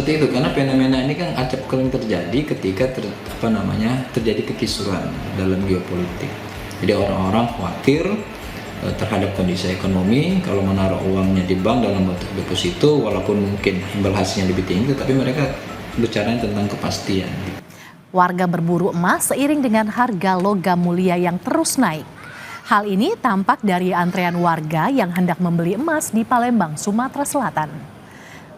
Seperti itu, karena fenomena ini kan acapkali terjadi ketika terjadi kekisruhan dalam geopolitik. Jadi orang-orang khawatir terhadap kondisi ekonomi, kalau menaruh uangnya di bank dalam bentuk deposito, walaupun mungkin imbal hasilnya lebih tinggi, tapi mereka bicara tentang kepastian. Warga berburu emas seiring dengan harga logam mulia yang terus naik. Hal ini tampak dari antrean warga yang hendak membeli emas di Palembang, Sumatera Selatan.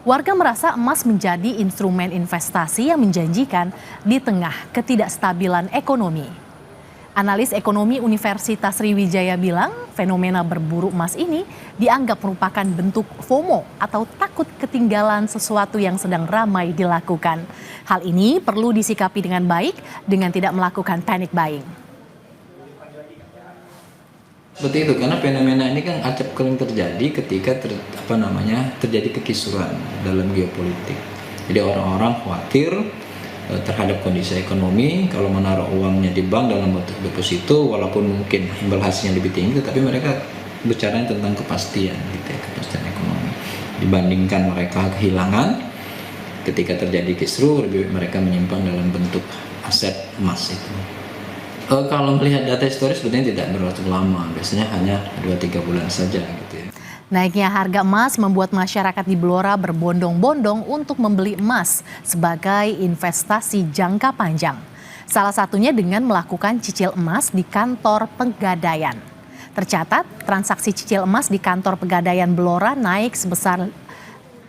Warga merasa emas menjadi instrumen investasi yang menjanjikan di tengah ketidakstabilan ekonomi. Analis ekonomi Universitas Sriwijaya bilang fenomena berburu emas ini dianggap merupakan bentuk FOMO atau takut ketinggalan sesuatu yang sedang ramai dilakukan. Hal ini perlu disikapi dengan baik dengan tidak melakukan panic buying. Seperti itu, karena fenomena ini kan acapkali terjadi ketika terjadi kekisruhan dalam geopolitik. Jadi orang-orang khawatir terhadap kondisi ekonomi, kalau menaruh uangnya di bank dalam bentuk deposito, walaupun mungkin imbal hasilnya lebih tinggi, tapi mereka bicara tentang kepastian, gitu ya, kepastian ekonomi. Dibandingkan mereka kehilangan, ketika terjadi kisruh, lebih mereka menyimpan dalam bentuk aset emas itu. Kalau melihat data historis sebenarnya tidak berlalu lama, biasanya hanya 2-3 bulan saja gitu ya. Naiknya harga emas membuat masyarakat di Blora berbondong-bondong untuk membeli emas sebagai investasi jangka panjang. Salah satunya dengan melakukan cicil emas di kantor Pegadaian. Tercatat, transaksi cicil emas di kantor Pegadaian Blora naik sebesar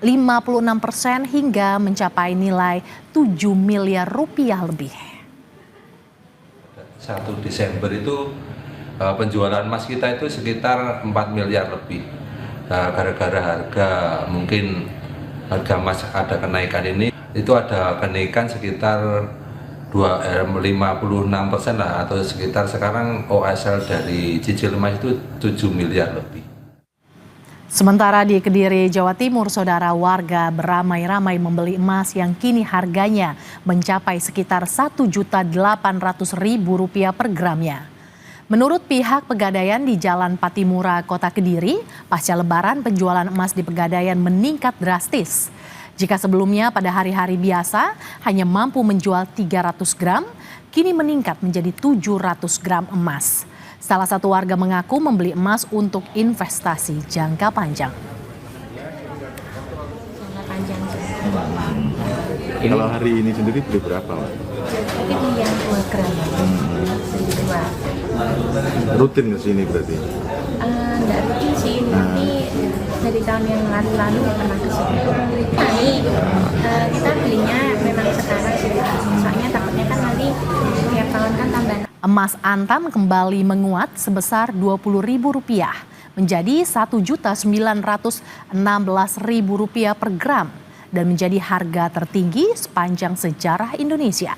56% hingga mencapai nilai 7 miliar rupiah lebih. 1 Desember itu penjualan emas kita itu sekitar 4 miliar lebih. Gara-gara mungkin harga emas ada kenaikan ini, itu ada kenaikan sekitar 56% lah, atau sekitar sekarang OSL dari cicil emas itu 7 miliar lebih. Sementara di Kediri, Jawa Timur, saudara, warga beramai-ramai membeli emas yang kini harganya mencapai sekitar Rp1.800.000 per gramnya. Menurut pihak Pegadaian di Jalan Patimura, Kota Kediri, pasca Lebaran penjualan emas di Pegadaian meningkat drastis. Jika sebelumnya pada hari-hari biasa hanya mampu menjual 300 gram, kini meningkat menjadi 700 gram emas. Salah satu warga mengaku membeli emas untuk investasi jangka panjang. Kalau hari ini sendiri beli berapa, Mbak? Ini yang 2 gram. Beli 2. Rutin ke sini berarti? Nggak rutin sih, tapi dari tahun yang lalu pernah ke sini. Kita belinya memang sekarang sih, soalnya takutnya kan nanti tiap tahun kan tambah. Emas antam kembali menguat sebesar Rp20.000 menjadi Rp1.916.000 per gram dan menjadi harga tertinggi sepanjang sejarah Indonesia.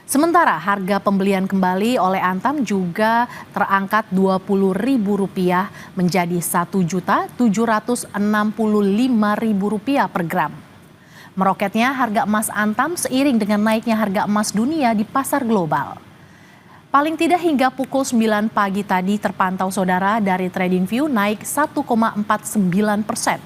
Sementara harga pembelian kembali oleh Antam juga terangkat Rp20.000 menjadi Rp1.765.000 per gram. Meroketnya harga emas Antam seiring dengan naiknya harga emas dunia di pasar global. Paling tidak hingga pukul 9 pagi tadi terpantau, saudara, dari TradingView naik 1,49%.